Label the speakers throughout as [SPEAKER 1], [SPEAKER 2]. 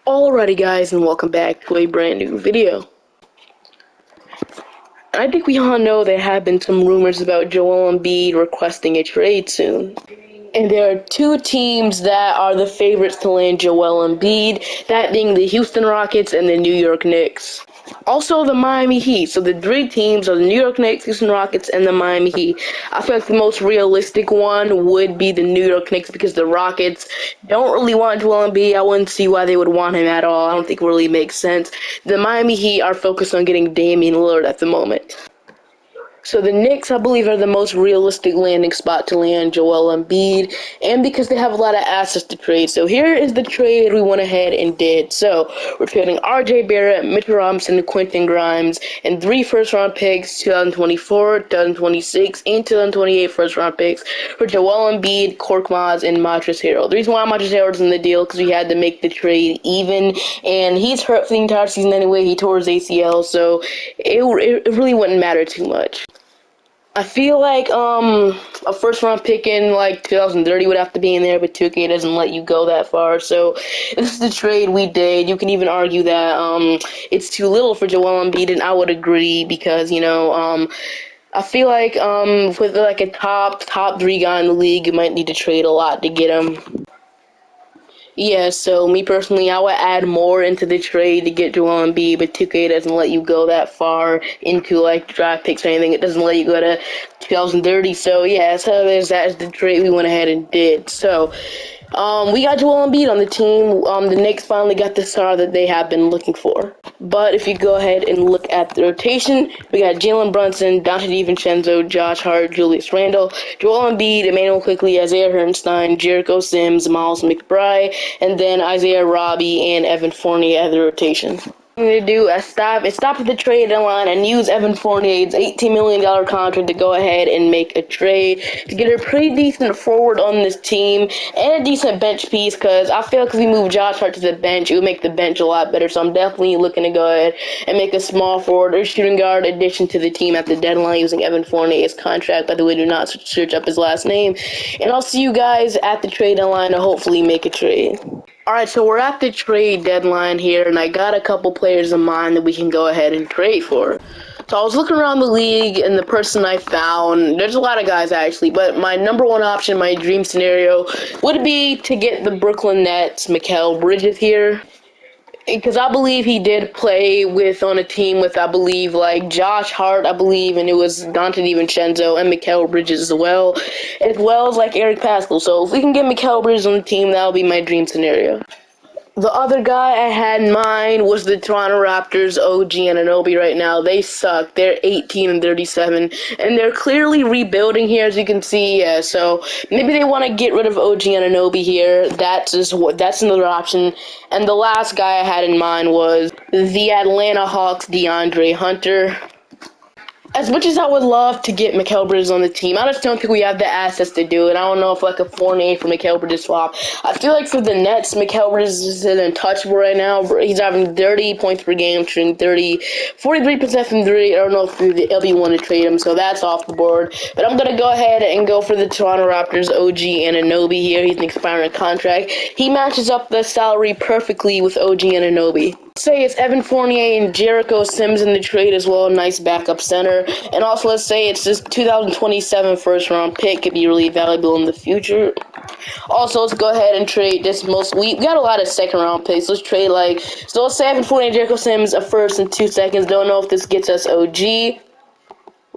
[SPEAKER 1] Alrighty guys, and welcome back to a brand new video. I think we all know there have been some rumors about Joel Embiid requesting a trade soon. And there are two teams that are the favorites to land Joel Embiid, that being the Houston Rockets and the New York Knicks. Also the Miami Heat. So the three teams are the New York Knicks, Houston Rockets, and the Miami Heat. I feel like the most realistic one would be the New York Knicks because the Rockets don't really want Joel Embiid. I wouldn't see why they would want him at all. I don't think it really makes sense. The Miami Heat are focused on getting Damian Lillard at the moment. So the Knicks, I believe, are the most realistic landing spot to land Joel Embiid, and because they have a lot of assets to trade. So here is the trade we went ahead and did. So we're trading R.J. Barrett, Mitchell Robinson, Quentin Grimes, and 3 first-round picks, 2024, 2026, and 2028 first-round picks for Joel Embiid, Korkmaz, and Montrezl Harrell. The reason why Montrezl Harrell is in the deal because we had to make the trade even, and he's hurt for the entire season anyway. He tore his ACL, so it really wouldn't matter too much. I feel like a first round pick in like 2030 would have to be in there, but 2K doesn't let you go that far. So this is the trade we did. You can even argue that it's too little for Joel Embiid, and I would agree because I feel like with like a top 3 guy in the league, you might need to trade a lot to get him. Yeah, so me personally, I would add more into the trade to get Joel Embiid, but 2K doesn't let you go that far into like draft picks or anything. It doesn't let you go to 2030. So yeah, so that's the trade we went ahead and did. So we got Joel Embiid on the team. The Knicks finally got the star that they have been looking for. But if you go ahead and look at the rotation, we got Jalen Brunson, Dante DiVincenzo, Josh Hart, Julius Randle, Joel Embiid, Emmanuel Quickley, Isaiah Hartenstein, Jericho Sims, Miles McBride, and then Isaiah Robbie and Evan Fournier at the rotation. To do is stop at the trade deadline and use Evan Fournier's $18 million contract to go ahead and make a trade to get a pretty decent forward on this team and a decent bench piece, because I feel like if we move Josh Hart to the bench, it would make the bench a lot better. So I'm definitely looking to go ahead and make a small forward or shooting guard addition to the team at the deadline using Evan Fournier's contract. By the way, do not search up his last name. And I'll see you guys at the trade deadline to hopefully make a trade. Alright, so we're at the trade deadline here, and I got a couple players in mind that we can go ahead and trade for. So I was looking around the league, and the person I found, there's a lot of guys actually, but my number one option, my dream scenario, would be to get the Brooklyn Nets, Mikal Bridges here. Because I believe he did play on a team with, I believe, like Josh Hart, I believe, and it was Dante DiVincenzo and Mikal Bridges as well as like Eric Pascal. So if we can get Mikal Bridges on the team, that would be my dream scenario. The other guy I had in mind was the Toronto Raptors, OG Anunoby right now. They suck. They're 18-37, and they're clearly rebuilding here, as you can see. Yeah, so maybe they want to get rid of OG Anunoby here. That's another option. And the last guy I had in mind was the Atlanta Hawks, DeAndre Hunter. As much as I would love to get Mikal Bridges on the team, I just don't think we have the assets to do it. I don't know if like a Fournier for Mikal Bridges swap. I feel like for the Nets, Mikal Bridges is untouchable right now. He's having 30 points per game, shooting 43% from 3. I don't know if the LB want to trade him, so that's off the board. But I'm going to go ahead and go for the Toronto Raptors, OG Anunoby here. He's an expiring contract. He matches up the salary perfectly with OG Anunoby. Say it's Evan Fournier and Jericho Sims in the trade as well, nice backup center. And also let's say it's this 2027 first round pick, could be really valuable in the future. Also, let's go ahead and trade this we got a lot of second round picks. Let's trade so let's say Evan Fournier and Jericho Sims a first and 2 seconds. Don't know if this gets us OG.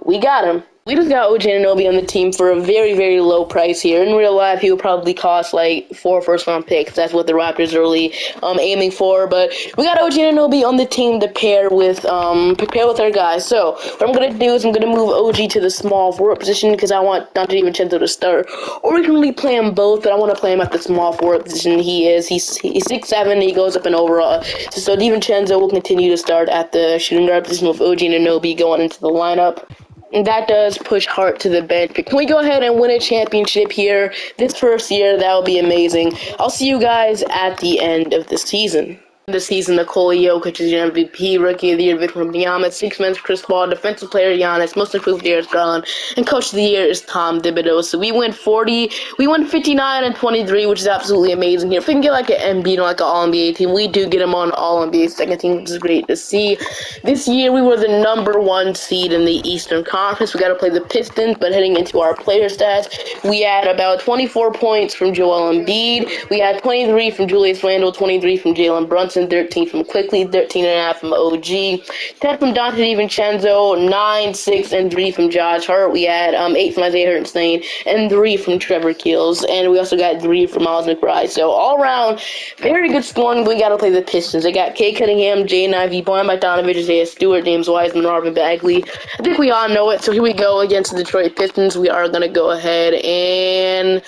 [SPEAKER 1] We got him. We just got OG Anunoby on the team for a very, very low price here. In real life, he would probably cost like 4 first-round picks. That's what the Raptors are really aiming for. But we got OG Anunoby on the team to pair with our guys. So what I'm gonna do is I'm gonna move OG to the small forward position because I want Dante DiVincenzo to start. Or we can really play him both, but I want to play him at the small forward position. He's 6'7". He goes up in overall. So DiVincenzo will continue to start at the shooting guard position with OG Anunoby going into the lineup. And that does push Hart to the bench. Can we go ahead and win a championship here this first year? That would be amazing. I'll see you guys at the end of the season. This season, Nikola Jokic is your MVP, Rookie of the Year, Victor Wembanyama, Sixth Man Chris Paul, Defensive Player Giannis, Most Improved Darius Garland, and Coach of the Year is Tom Thibodeau. So we win 59 and 23, which is absolutely amazing here. If we can get like an Embiid on like an All-NBA team, we do get him on All-NBA second team, which is great to see. This year, we were the #1 seed in the Eastern Conference. We got to play the Pistons, but heading into our player stats, we had about 24 points from Joel Embiid. We had 23 from Julius Randle, 23 from Jalen Brunson, 13 from Quickly, 13.5 from OG, 10 from Dante DiVincenzo, 9, 6, and 3 from Josh Hart. We had 8 from Isaiah Hartenstein, and 3 from Trevor Keels, and we also got 3 from Miles McBride. So all around, very good scoring. We got to play the Pistons. They got Kay Cunningham, Jaden Ivey, Boyan Bogdanovic, Isaiah Stewart, James Wiseman, Marvin Bagley. I think we all know it. So here we go against the Detroit Pistons. We are going to go ahead and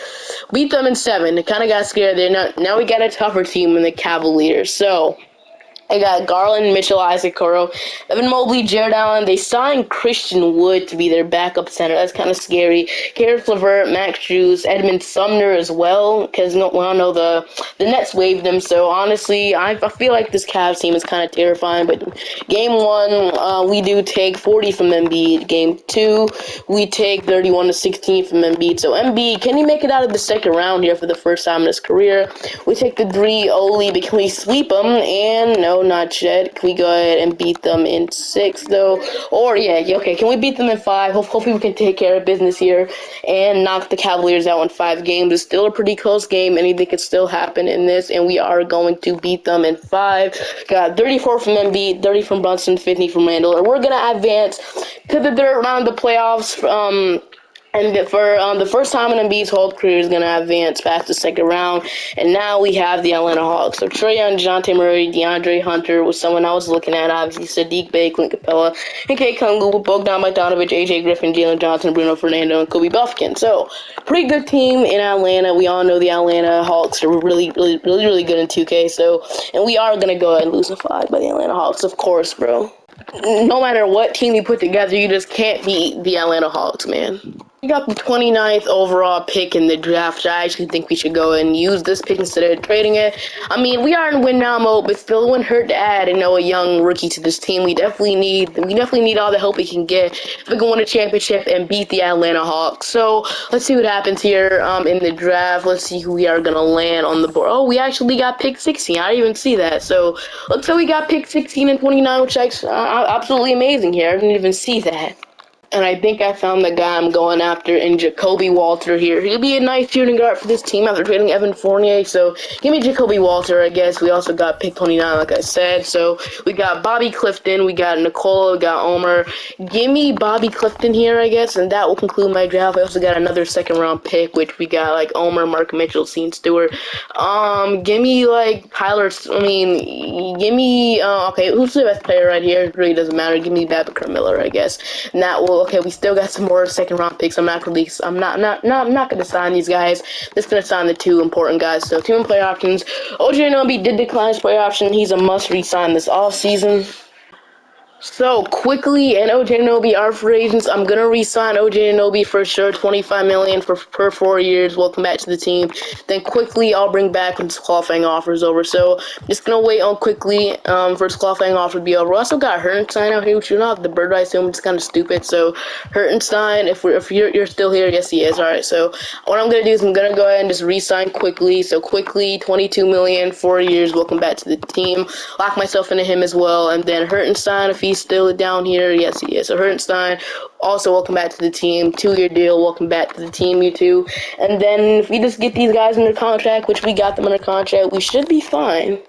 [SPEAKER 1] beat them in 7. It kind of got scared there. Now we got a tougher team in the Cavaliers. So I got Garland, Mitchell, Isaac Okoro, Evan Mobley, Jared Allen. They signed Christian Wood to be their backup center. That's kind of scary. Karis LeVert, Max Strus, Edmund Sumner as well, because we all know the Nets waived them. So honestly, I feel like this Cavs team is kind of terrifying. But game 1, we do take 40 from Embiid. Game 2, we take 31 to 16 from Embiid. So Embiid, can he make it out of the second round here for the first time in his career? We take the 3 Oli, but can we sweep him? And no, not yet. Can we go ahead and beat them in 6, though? Or, yeah, okay, can we beat them in 5? Hopefully we can take care of business here and knock the Cavaliers out in 5 games. It's still a pretty close game. Anything could still happen in this, and we are going to beat them in 5. Got 34 from Embiid, 30 from Brunson, 50 from Randle. And we're going to advance to the third round of the playoffs. And for the first time in Embiid's whole career, is going to advance past the second round. And now we have the Atlanta Hawks. So Trae Young, DeJounte Murray, DeAndre Hunter was someone I was looking at. Obviously, Sadiq Bey, Clint Capella, and Kay Kungu, Bogdan Bogdanovic, AJ Griffin, Jalen Johnson, Bruno Fernando, and Kobe Buffkin. So pretty good team in Atlanta. We all know the Atlanta Hawks are really good in 2K. So, and we are going to go ahead and lose a 5 by the Atlanta Hawks, of course, bro. No matter what team you put together, you just can't beat the Atlanta Hawks, man. We got the 29th overall pick in the draft. I actually think we should go and use this pick instead of trading it. I mean, we are in win now mode, but still it wouldn't hurt to add, a young rookie to this team. We definitely need all the help we can get if we can win a championship and beat the Atlanta Hawks. So let's see what happens here in the draft. Let's see who we are gonna land on the board. Oh, we actually got pick 16. I didn't even see that. So looks like we got pick 16 and 29, which is absolutely amazing here. I didn't even see that. And I think I found the guy I'm going after in Jacoby Walter here. He'll be a nice shooting guard for this team after trading Evan Fournier. So give me Jacoby Walter, I guess. We also got pick 29, like I said. So we got Bobby Clifton, we got Nikola, we got Omer. Give me Bobby Clifton here, I guess, and that will conclude my draft. I also got another second-round pick, which we got like Omer, Mark Mitchell, Sean Stewart. Give me like Tyler. Give me okay. Who's the best player right here? It really doesn't matter. Give me Babcock Miller, I guess. And that will. Okay, we still got some more second round picks. I'm not gonna sign these guys. Just gonna sign the 2 important guys. So 2 player options. OG Anunoby did decline his player option. He's a must re-sign this offseason. So quickly, and OG Anunoby are free agents. I'm gonna re-sign OG Anunoby for sure, $25 million per 4 years. Welcome back to the team. Then quickly, I'll bring back when his qualifying offer is over. So just gonna wait on quickly for his qualifying offer to be over. We also got Hartenstein out here, which you're not the bird I assume it's kind of stupid. So Hartenstein, if you're still here, yes he is. All right. So what I'm gonna do is I'm gonna go ahead and just re-sign quickly. So quickly, $22 million, 4 years. Welcome back to the team. Lock myself into him as well, and then Hartenstein, if he's still down here, yes he is. So Hartenstein, also welcome back to the team. 2-year deal, welcome back to the team, you two. And then if we just get these guys under contract, which we got them under contract, we should be fine.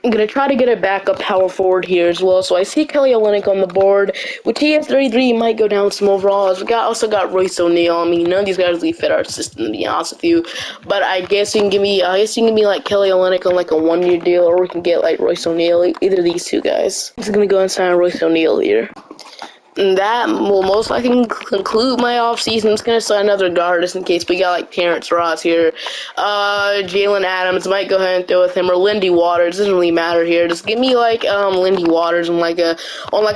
[SPEAKER 1] I'm going to try to get a backup power forward here as well. So I see Kelly Olynyk on the board. With TS33, he might go down some overalls. We also got Royce O'Neal. I mean, none of these guys really fit our system, to be honest with you. But I guess you can give me like Kelly Olynyk on like a 1-year deal, or we can get like Royce O'Neal, either of these 2 guys. I'm just going to go and sign Royce O'Neal here. And that will most likely conclude my offseason. I'm just going to sign another guard just in case we got like Terrence Ross here. Jalen Adams, might go ahead and throw with him, or Lindy Waters. Doesn't really matter here. Just give me like Lindy Waters on like a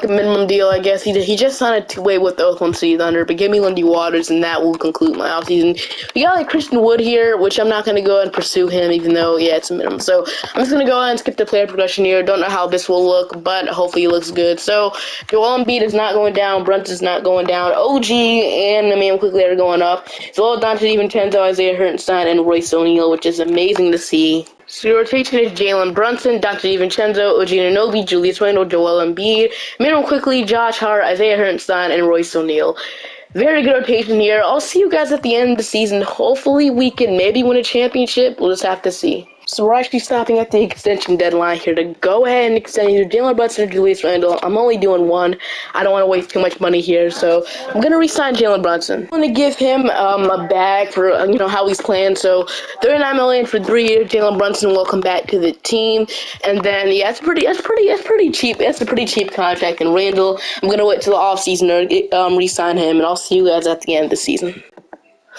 [SPEAKER 1] minimum deal, I guess. He just signed a two-way with the Oakland City Thunder, but give me Lindy Waters, and that will conclude my offseason. We got like Christian Wood here, which I'm not going to go ahead and pursue him, even though, yeah, it's a minimum. So I'm just going to go ahead and skip the player progression here. Don't know how this will look, but hopefully it looks good. So Joel Embiid is not going down. Brunson's not going down. OG and Emmanuel quickly are going up. Joel Dante DiVincenzo, Isaiah Hartenstein, and Royce O'Neal, which is amazing to see. So your rotation is Jalen Brunson, Dante DiVincenzo, OG Anunoby, Julius Randle, Joel Embiid, Emmanuel quickly, Josh Hart, Isaiah Hartenstein, and Royce O'Neal. Very good rotation here. I'll see you guys at the end of the season. Hopefully we can maybe win a championship. We'll just have to see. So we're actually stopping at the extension deadline here to go ahead and extend either Jalen Brunson or Julius Randle. I'm only doing one. I don't want to waste too much money here, so I'm going to re-sign Jalen Brunson. I'm going to give him a bag for how he's playing. So $39 million for 3 years. Jalen Brunson will come back to the team, and then yeah, that's pretty cheap. That's a pretty cheap contract. And Randle, I'm going to wait till the offseason to re-sign him, and I'll see you guys at the end of the season.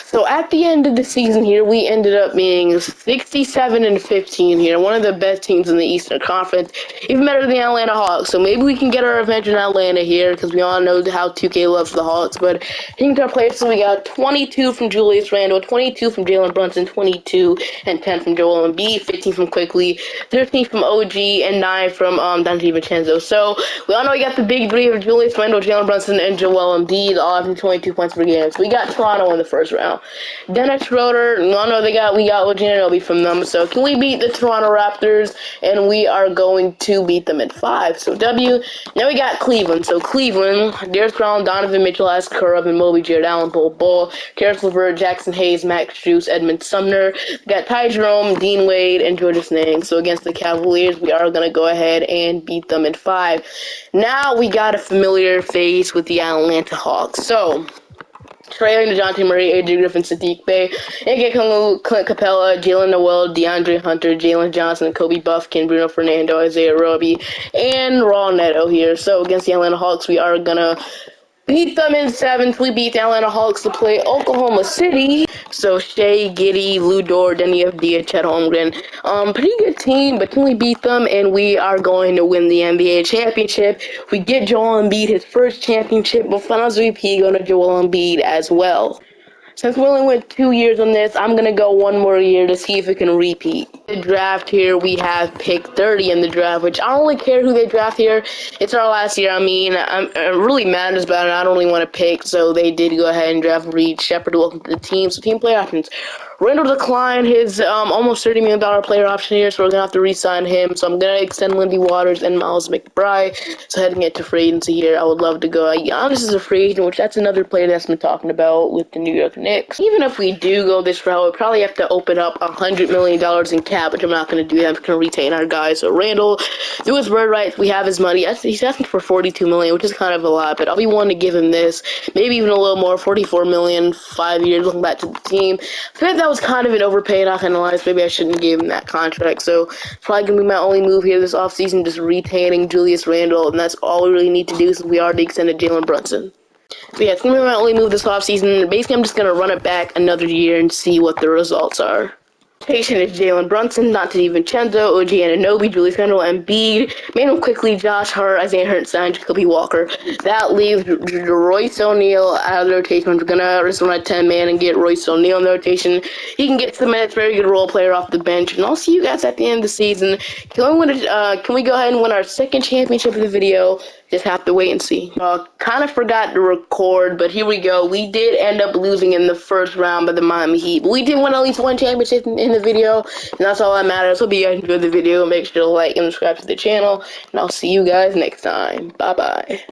[SPEAKER 1] So at the end of the season here, we ended up being 67-15 here, one of the best teams in the Eastern Conference, even better than the Atlanta Hawks. So maybe we can get our revenge in Atlanta here, because we all know how 2K loves the Hawks. But hitting to our players, so we got 22 from Julius Randle, 22 from Jalen Brunson, 22 and 10 from Joel Embiid, 15 from Quickly, 13 from OG, and 9 from Dante DiVincenzo. So we all know we got the big three of Julius Randle, Jalen Brunson, and Joel Embiid, all having 22 points per game. So we got Toronto in the first round. Dennis Schroeder, we got OG Anunoby from them. So can we beat the Toronto Raptors? And we are going to beat them at 5. So W. Now we got Cleveland. So Cleveland, Darius Brown, Donovan Mitchell, Alex Curry, and Moby, Jared Allen, Bull, Karis LeVert, Jackson Hayes, Max Strus, Edmund Sumner. We got Ty Jerome, Dean Wade, and Georges Niang. So against the Cavaliers, we are going to go ahead and beat them at 5. Now we got a familiar face with the Atlanta Hawks. So Trae Young, DeJounte Murray, AJ Griffin, Sadiq Bey, A.K. Kunglu, Clint Capella, Jalen Noel, DeAndre Hunter, Jalen Johnson, Kobe Buffkin, Bruno Fernando, Isaiah Roby, and Raul Neto here. So against the Atlanta Hawks, we are gonna beat them in 7th. We beat the Atlanta Hawks to play Oklahoma City. So Shea, Giddey, Lou Dort, Denny Avdia, Chet Holmgren. Pretty good team, but can we beat them? And we are going to win the NBA championship. We get Joel Embiid his first championship, but Finals MVP going to Joel Embiid as well. Since we only went 2 years on this, I'm going to go 1 more year to see if it can repeat. The draft here, we have pick 30 in the draft, which I don't really care who they draft here. It's our last year. I mean, I'm really mad about it. I don't really want to pick, so they did go ahead and draft Reed Shepard. Welcome to the team. So team play options. Randle declined his almost $30 million player option here, so we're going to have to re-sign him. So I'm going to extend Lindy Waters and Miles McBride. So heading into free agency here, I would love to go. Giannis is a free agent, which that's another player that's been talking about with the New York Knicks. Even if we do go this route, we probably have to open up $100 million in cap, which I'm not going to do that. I'm just going to retain our guys. So Randle, through his bird rights, we have his money. He's asking for $42 million, which is kind of a lot, but I'll be willing to give him this. Maybe even a little more, $44 million, 5 years, looking back to the team. I feel like that was kind of an overpay, not gonna lie. Maybe I shouldn't have given him that contract. So it's probably gonna be my only move here this offseason, just retaining Julius Randle, and that's all we really need to do since we already extended Jalen Brunson. So yeah, it's gonna be my only move this offseason. Basically, I'm just gonna run it back another year and see what the results are. Rotation is Jalen Brunson, Dante DiVincenzo, OG Anunoby, Julius Randle, Embiid, Emmanuel Quickly, Josh Hart, Isaiah Hartenstein, Jacoby Walker. That leaves Royce O'Neal out of the rotation. We're gonna just run a 10-man and get Royce O'Neal in the rotation. He can get some minutes, very good role player off the bench. And I'll see you guys at the end of the season. Can we go ahead and win our second championship of the video? Just have to wait and see. Kind of forgot to record, but here we go. We did end up losing in the first round by the Miami Heat, but we did win at least one championship in the video, and that's all that matters. Hope you guys enjoyed the video. Make sure to like and subscribe to the channel, and I'll see you guys next time. Bye-bye.